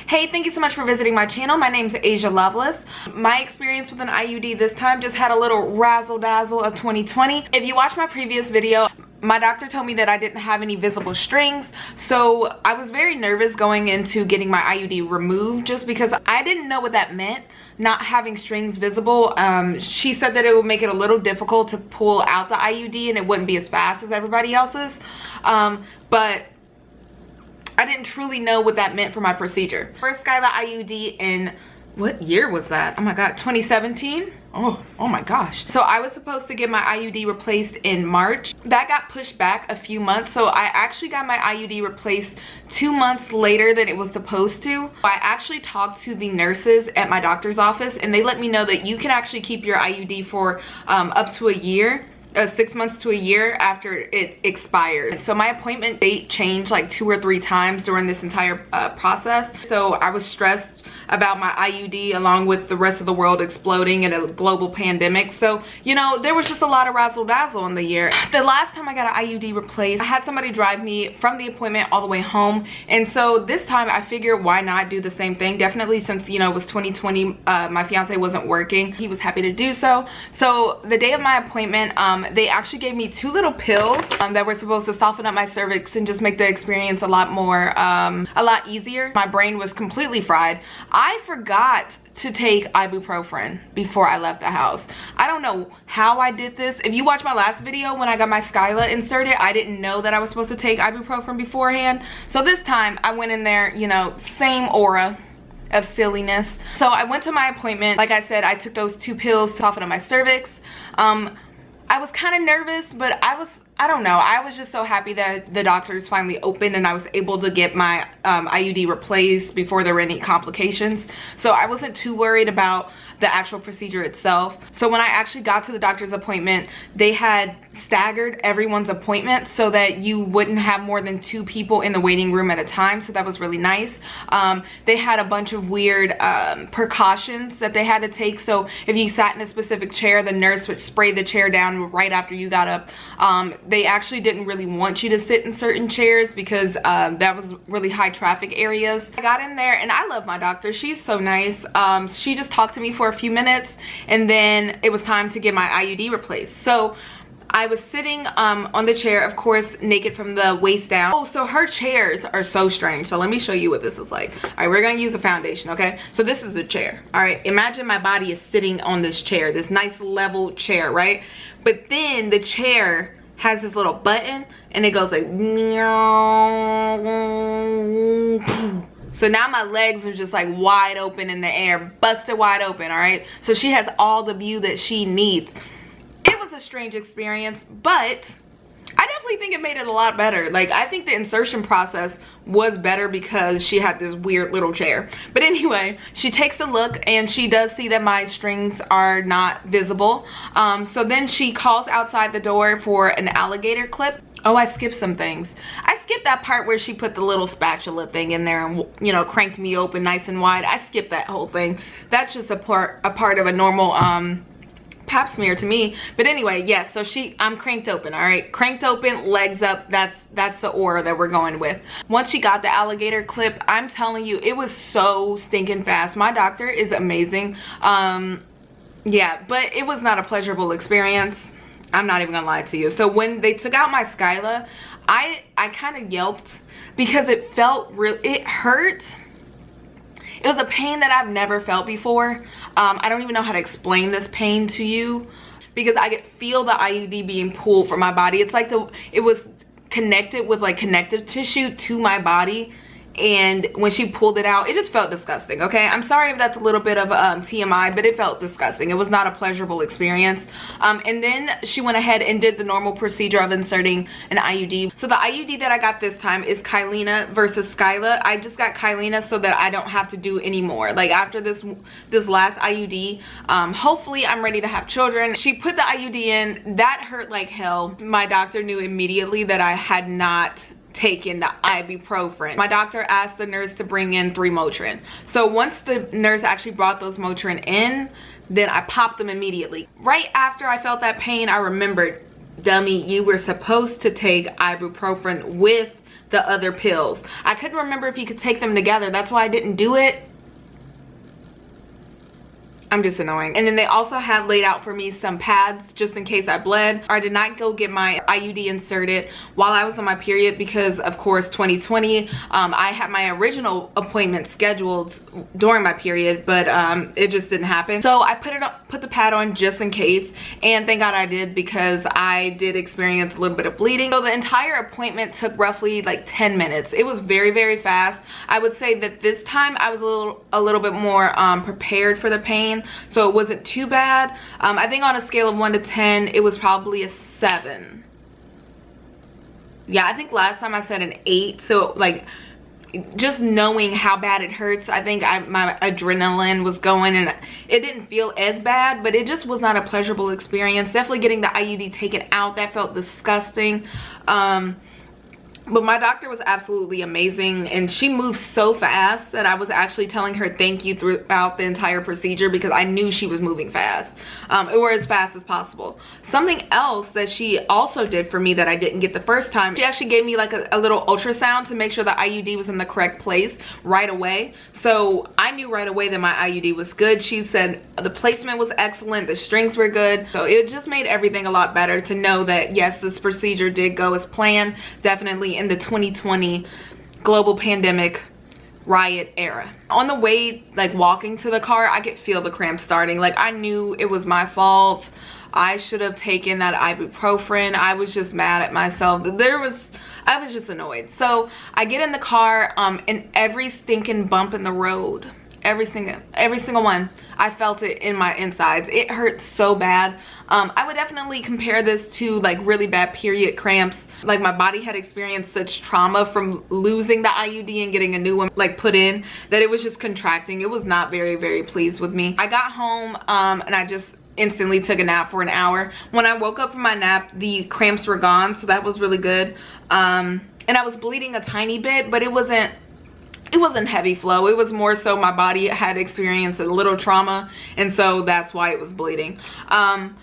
Hey, thank you so much for visiting my channel. My name is Asia Loveless. My experience with an IUD this time just had a little razzle dazzle of 2020. If you watched my previous video, my doctor told me that I didn't have any visible strings, so I was very nervous going into getting my IUD removed just because I didn't know what that meant, not having strings visible. She said that it would make it a little difficult to pull out the IUD and it wouldn't be as fast as everybody else's, but I didn't truly know what that meant for my procedure. First Skyla IUD in, what year was that? Oh my god, 2017? Oh my gosh. So I was supposed to get my IUD replaced in March. That got pushed back a few months, so I actually got my IUD replaced 2 months later than it was supposed to. I actually talked to the nurses at my doctor's office and they let me know that you can actually keep your IUD for up to a year. 6 months to a year after it expired. So my appointment date changed like 2 or 3 times during this entire process. So I was stressed about my IUD along with the rest of the world exploding in a global pandemic. So, you know, there was just a lot of razzle dazzle in the year. The last time I got an IUD replaced, I had somebody drive me from the appointment all the way home. And so this time I figured, why not do the same thing? Definitely, since, you know, it was 2020, my fiance wasn't working. He was happy to do so. So the day of my appointment, they actually gave me 2 little pills that were supposed to soften up my cervix and just make the experience a lot more, a lot easier. My brain was completely fried. I forgot to take ibuprofen before I left the house. I don't know how I did this. If you watch my last video when I got my Skyla inserted, I didn't know that I was supposed to take ibuprofen beforehand. So this time I went in there, you know, same aura of silliness. So I went to my appointment. Like I said, I took those 2 pills to soften up my cervix. I was kind of nervous, but I don't know, I was just so happy that the doctors finally opened and I was able to get my IUD replaced before there were any complications. So I wasn't too worried about the actual procedure itself. So when I actually got to the doctor's appointment, they had staggered everyone's appointment so that you wouldn't have more than 2 people in the waiting room at a time. So that was really nice. They had a bunch of weird precautions that they had to take. So if you sat in a specific chair, the nurse would spray the chair down right after you got up. They actually didn't really want you to sit in certain chairs because that was really high traffic areas. I got in there and I love my doctor. She's so nice. She just talked to me for a few minutes and then it was time to get my IUD replaced. So I was sitting on the chair, of course, naked from the waist down. Oh, so her chairs are so strange. So let me show you what this is like. All right, we're gonna use a foundation, okay? So this is the chair. All right, imagine my body is sitting on this chair, this nice level chair, right? But then the chair has this little button and it goes like, so now my legs are just like wide open in the air, busted wide open. All right, so she has all the view that she needs. It was a strange experience, but I definitely think it made it a lot better. Like, I think the insertion process was better because she had this weird little chair. But anyway, she takes a look and she does see that my strings are not visible. So then she calls outside the door for an alligator clip. Oh, I skipped some things. I skipped that part where she put the little spatula thing in there and, you know, cranked me open nice and wide. I skipped that whole thing. That's just a part of a normal pap smear to me. But anyway, yeah, so I'm cranked open. All right, cranked open, legs up. That's the aura that we're going with. Once she got the alligator clip, I'm telling you, it was so stinking fast. My doctor is amazing. Yeah, but it was not a pleasurable experience. I'm not even gonna lie to you. So when they took out my Skyla, I kind of yelped because it felt it hurt. It was a pain that I've never felt before. I don't even know how to explain this pain to you because I could feel the IUD being pulled from my body. It's like it was connected with like connective tissue to my body. And when she pulled it out, it just felt disgusting, okay? I'm sorry if that's a little bit of TMI, but it felt disgusting. It was not a pleasurable experience. And then she went ahead and did the normal procedure of inserting an IUD. So the IUD that I got this time is Kyleena versus Skyla. I just got Kyleena so that I don't have to do any more. Like, after this last IUD, hopefully I'm ready to have children. She put the IUD in. That hurt like hell. My doctor knew immediately that I had not taken the ibuprofen. My doctor asked the nurse to bring in 3 Motrin. So once the nurse actually brought those Motrin in, then I popped them immediately. Right after I felt that pain, I remembered, dummy, you were supposed to take ibuprofen with the other pills. I couldn't remember if you could take them together. That's why I didn't do it. I'm just annoying. And then they also had laid out for me some pads just in case I bled. I did not go get my IUD inserted while I was on my period because, of course, 2020, I had my original appointment scheduled during my period, but it just didn't happen. So I put the pad on just in case, and thank God I did because I did experience a little bit of bleeding. So the entire appointment took roughly like 10 minutes. It was very, very fast. I would say that this time I was a little bit more prepared for the pain. So it wasn't too bad. I think on a scale of 1 to 10, it was probably a 7. Yeah, I think last time I said an 8. So like, just knowing how bad it hurts, I think my adrenaline was going, and it didn't feel as bad, but it just was not a pleasurable experience. Definitely getting the IUD taken out, that felt disgusting. But my doctor was absolutely amazing, and she moved so fast that I was actually telling her thank you throughout the entire procedure because I knew she was moving fast, or as fast as possible. Something else that she also did for me that I didn't get the first time, she actually gave me like a little ultrasound to make sure the IUD was in the correct place right away. So I knew right away that my IUD was good. She said the placement was excellent, the strings were good. So it just made everything a lot better to know that yes, this procedure did go as planned, definitely in the 2020 global pandemic riot era. On the way, like walking to the car, I could feel the cramps starting. Like I knew it was my fault. I should have taken that ibuprofen. I was just mad at myself. I was just annoyed. So I get in the car, and every stinking bump in the road, every single one, I felt it in my insides. It hurt so bad. I would definitely compare this to like really bad period cramps. Like my body had experienced such trauma from losing the IUD and getting a new one like put in that it was just contracting. It was not very, very pleased with me. I got home and I just instantly took a nap for an hour. When I woke up from my nap, the cramps were gone, so that was really good. And I was bleeding a tiny bit, but it wasn't heavy flow. It was more so my body had experienced a little trauma, and so that's why it was bleeding. After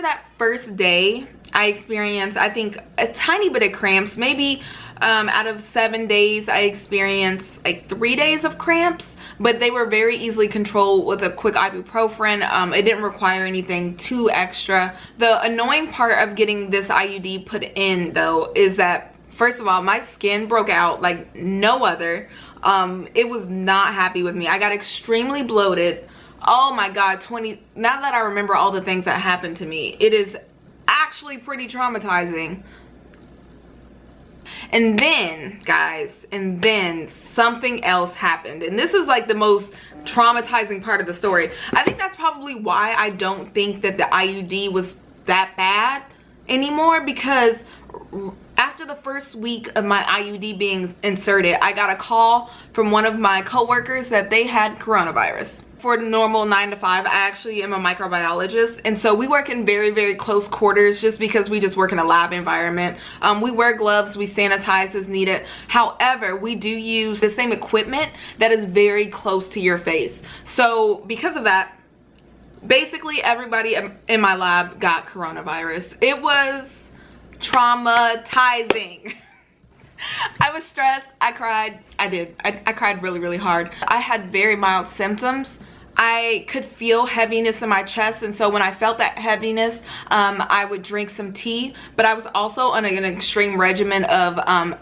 that first day, I experienced, I think, a tiny bit of cramps. Maybe out of 7 days, I experienced like 3 days of cramps, but they were very easily controlled with a quick ibuprofen. It didn't require anything too extra. The annoying part of getting this IUD put in, though, is that first of all, my skin broke out like no other. It was not happy with me. I got extremely bloated. Oh my God, now that I remember all the things that happened to me, it is actually pretty traumatizing. And then, guys, something else happened. And this is like the most traumatizing part of the story. I think that's probably why I don't think that the IUD was that bad anymore, because after the first week of my IUD being inserted, I got a call from one of my coworkers that they had coronavirus. For the normal 9 to 5, I actually am a microbiologist, and so we work in very, very close quarters just because we just work in a lab environment. We wear gloves, we sanitize as needed. However, we do use the same equipment that is very close to your face. So because of that, basically everybody in my lab got coronavirus. It was traumatizing. I was stressed, I cried, I cried really, really hard. I had very mild symptoms. I could feel heaviness in my chest, and so when I felt that heaviness, I would drink some tea. But I was also on an extreme regimen of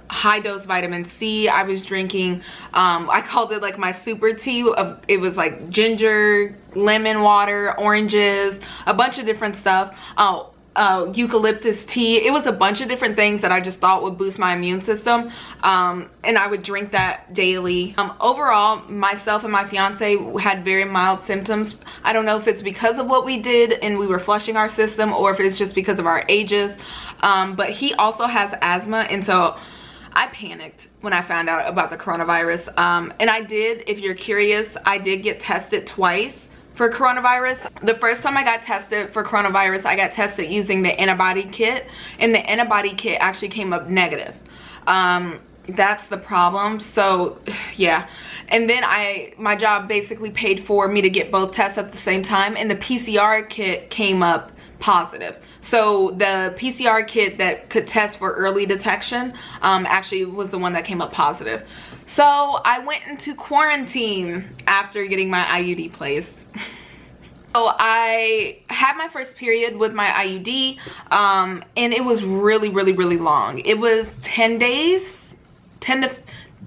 high dose vitamin C. I was drinking, I called it like my super tea. It was like ginger, lemon water, oranges, a bunch of different stuff. Eucalyptus tea. It was a bunch of different things that I just thought would boost my immune system, and I would drink that daily. Overall, myself and my fiance had very mild symptoms. I don't know if it's because of what we did and we were flushing our system, or if it's just because of our ages, but he also has asthma, and so I panicked when I found out about the coronavirus. And I did, if you're curious, I did get tested twice for coronavirus. The first time I got tested for coronavirus, I got tested using the antibody kit, and the antibody kit actually came up negative. That's the problem. So yeah, and then my job basically paid for me to get both tests at the same time, and the PCR kit came up positive. So the PCR kit that could test for early detection actually was the one that came up positive. So I went into quarantine after getting my IUD placed. So I had my first period with my IUD, and it was really long. It was 10 days, 10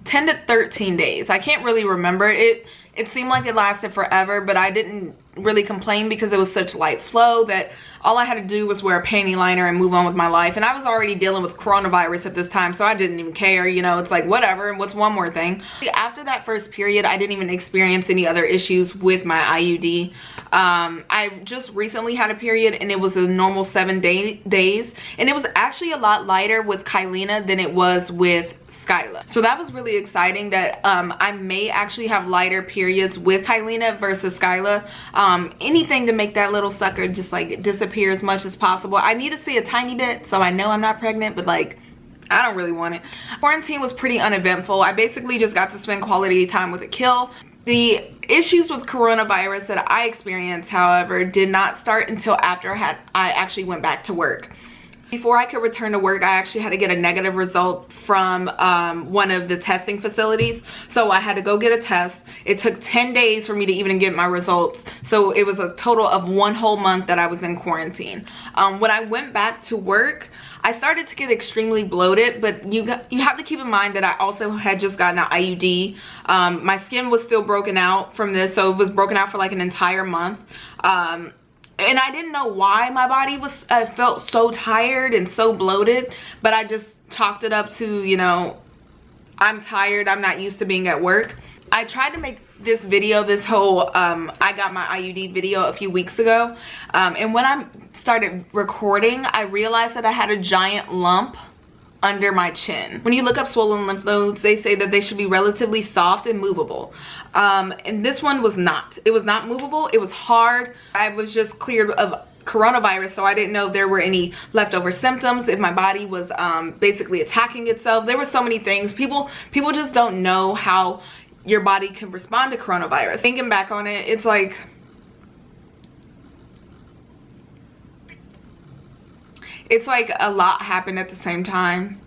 to 13 days. I can't really remember. It seemed like it lasted forever, but I didn't really complain because it was such light flow that all I had to do was wear a panty liner and move on with my life. And I was already dealing with coronavirus at this time, so I didn't even care, you know. It's like, whatever, and what's one more thing? After that first period, I didn't even experience any other issues with my IUD. I just recently had a period, and it was a normal 7 days, and it was actually a lot lighter with Kyleena than it was with Skyla. So that was really exciting that I may actually have lighter periods with Kyleena versus Skyla. Anything to make that little sucker just like disappear as much as possible. I need to see a tiny bit so I know I'm not pregnant, but like, I don't really want it. Quarantine was pretty uneventful. I basically just got to spend quality time with Akil. The issues with coronavirus that I experienced, however, did not start until after I actually went back to work. Before I could return to work, I actually had to get a negative result from one of the testing facilities. So I had to go get a test. It took 10 days for me to even get my results. So it was a total of 1 whole month that I was in quarantine. When I went back to work, I started to get extremely bloated, but you have to keep in mind that I also had just gotten an IUD. My skin was still broken out from this, so it was broken out for like an entire month. And I didn't know why my body was, I felt so tired and so bloated, but I just chalked it up to, you know, I'm tired, I'm not used to being at work. I tried to make this video, this whole I got my IUD video a few weeks ago. And when I started recording, I realized that I had a giant lump under my chin. When you look up swollen lymph nodes, they say that they should be relatively soft and movable. And this one was not. It was not movable. It was hard. I was just cleared of coronavirus, so I didn't know if there were any leftover symptoms, if my body was basically attacking itself. There were so many things. People just don't know how your body can respond to coronavirus. Thinking back on it, it's like, a lot happened at the same time.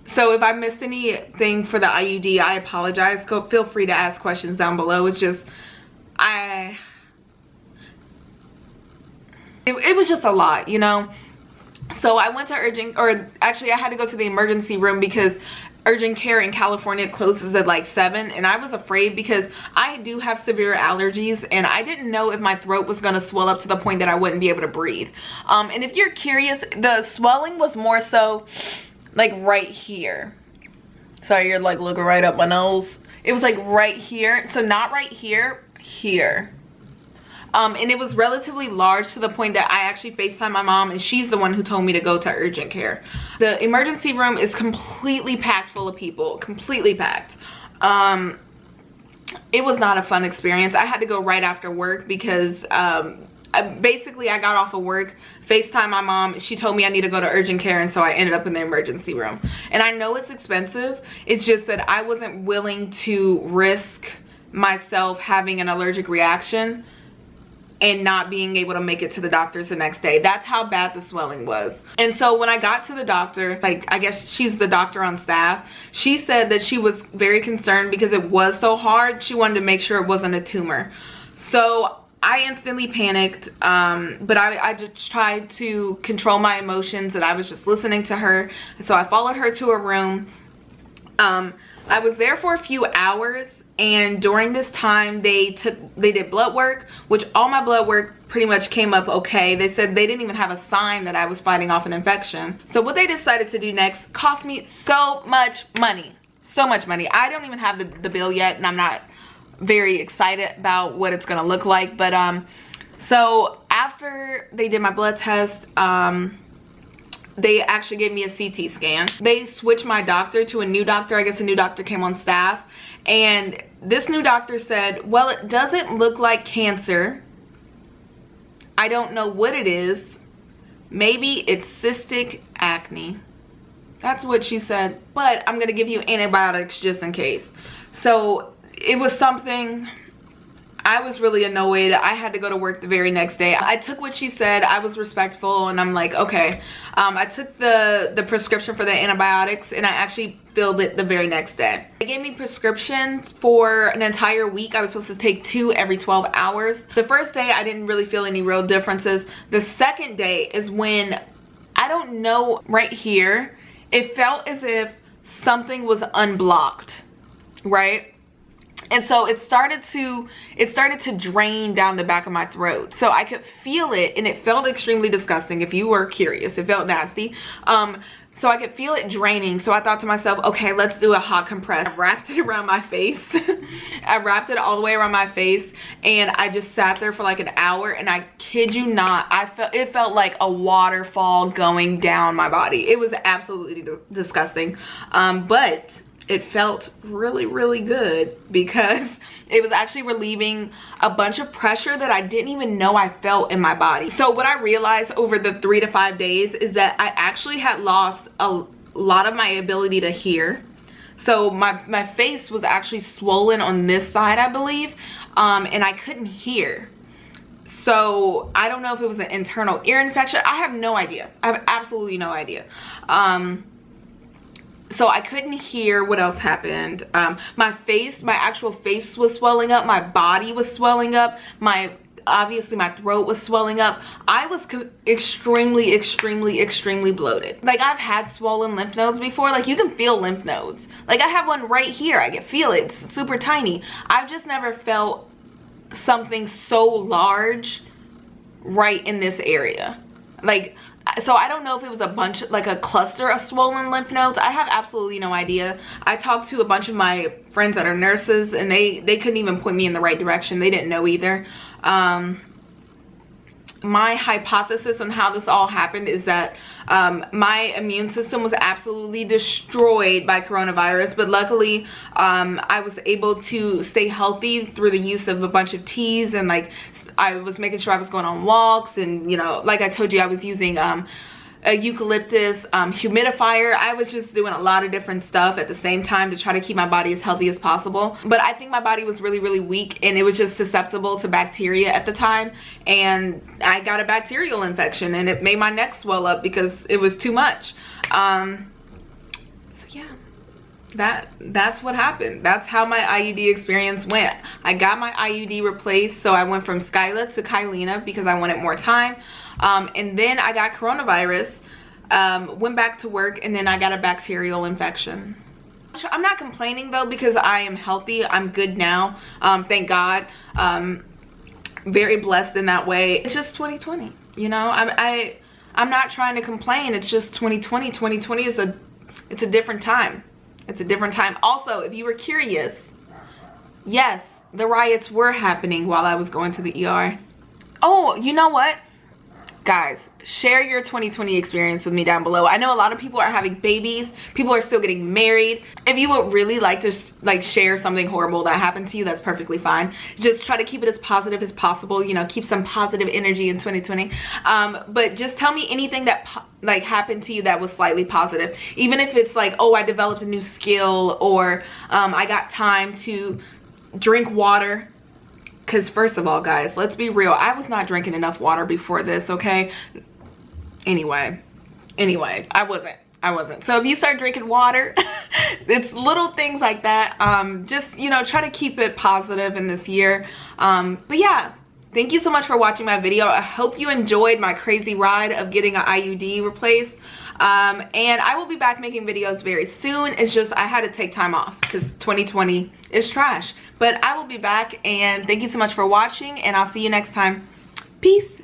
So if I missed anything for the IUD, I apologize. Feel free to ask questions down below. It's just, it was just a lot, you know. So I went to I had to go to the emergency room because urgent care in California closes at like 7, and I was afraid because I do have severe allergies, and I didn't know if my throat was going to swell up to the point that I wouldn't be able to breathe. And if you're curious, the swelling was more so like right here. Sorry, you're like looking right up my nose. It was like right here, so not right here, here. And it was relatively large to the point that I actually FaceTimed my mom, and she's the one who told me to go to urgent care. The emergency room is completely packed full of people, completely packed. It was not a fun experience. I had to go right after work because basically I got off of work, FaceTimed my mom, she told me I need to go to urgent care, and so I ended up in the emergency room. And I know it's expensive, it's just that I wasn't willing to risk myself having an allergic reaction and not being able to make it to the doctor's the next day. That's how bad the swelling was. And so when I got to the doctor, like, I guess she's the doctor on staff, she said that she was very concerned because it was so hard. She wanted to make sure it wasn't a tumor. So I instantly panicked, but I just tried to control my emotions, and I was just listening to her. And so I followed her to a room. I was there for a few hours, and during this time they did blood work, which all my blood work pretty much came up okay. They said they didn't even have a sign that I was fighting off an infection. So what they decided to do next cost me so much money. So much money. I don't even have the bill yet, and I'm not very excited about what it's gonna look like. But so after they did my blood test, they actually gave me a CT scan. They switched my doctor to a new doctor. I guess a new doctor came on staff, and this new doctor said, well, it doesn't look like cancer. I don't know what it is. Maybe it's cystic acne. That's what she said, but I'm gonna give you antibiotics just in case. So it was something, I was really annoyed. I had to go to work the very next day. I took what she said. I was respectful, and I'm like, okay. I took the prescription for the antibiotics, and I actually filled it the very next day. They gave me prescriptions for an entire week. I was supposed to take 2 every 12 hours. The first day, I didn't really feel any real differences. The second day is when, I don't know, right here, it felt as if something was unblocked, right? And so it started to drain down the back of my throat. So I could feel it, and it felt extremely disgusting. If you were curious, it felt nasty. So I could feel it draining. So I thought to myself, okay, let's do a hot compress. I wrapped it around my face. I wrapped it all the way around my face, and I just sat there for like an hour, and I kid you not, it felt like a waterfall going down my body. It was absolutely disgusting. But it felt really, really good because it was actually relieving a bunch of pressure that I didn't even know I felt in my body. So what I realized over the 3 to 5 days is that I actually had lost a lot of my ability to hear. So my face was actually swollen on this side, I believe, and I couldn't hear. So I don't know if it was an internal ear infection. I have no idea. I have absolutely no idea. So I couldn't hear. What else happened? My actual face was swelling up. My body was swelling up. Obviously my throat was swelling up. I was extremely, extremely, extremely bloated. Like, I've had swollen lymph nodes before. Like, you can feel lymph nodes. Like, I have one right here. I can feel it. It's super tiny. I've just never felt something so large right in this area. Like, so I don't know if it was like a cluster of swollen lymph nodes. I have absolutely no idea. I talked to a bunch of my friends that are nurses, and they couldn't even point me in the right direction. They didn't know either. My hypothesis on how this all happened is that my immune system was absolutely destroyed by coronavirus, but luckily I was able to stay healthy through the use of a bunch of teas, and like I was making sure I was going on walks, and you know, like I told you, I was using a eucalyptus humidifier. I was just doing a lot of different stuff at the same time to try to keep my body as healthy as possible. But I think my body was really, really weak, and it was just susceptible to bacteria at the time, and I got a bacterial infection, and it made my neck swell up because it was too much. So yeah, that's what happened. That's how my IUD experience went. I got my IUD replaced, so I went from Skyla to Kyleena because I wanted more time. And then I got coronavirus, went back to work, and then I got a bacterial infection. I'm not complaining though, because I am healthy. I'm good now. Thank God. Very blessed in that way. It's just 2020, you know. I'm not trying to complain. It's just 2020. 2020 is it's a different time. It's a different time. Also, if you were curious, yes, the riots were happening while I was going to the ER. Oh, you know what? Guys, share your 2020 experience with me down below. I know a lot of people are having babies. People are still getting married. If you would really like to share something horrible that happened to you, that's perfectly fine. Just try to keep it as positive as possible. You know, keep some positive energy in 2020. But just tell me anything that happened to you that was slightly positive. Even if it's like, oh, I developed a new skill, or I got time to drink water. Because first of all, guys, let's be real. I was not drinking enough water before this, okay? Anyway, I wasn't. So if you start drinking water, it's little things like that. Just, you know, try to keep it positive in this year. But yeah, thank you so much for watching my video. I hope you enjoyed my crazy ride of getting an IUD replaced. And I will be back making videos very soon. It's just I had to take time off because 2020 is trash. But I will be back, and thank you so much for watching, and I'll see you next time. Peace.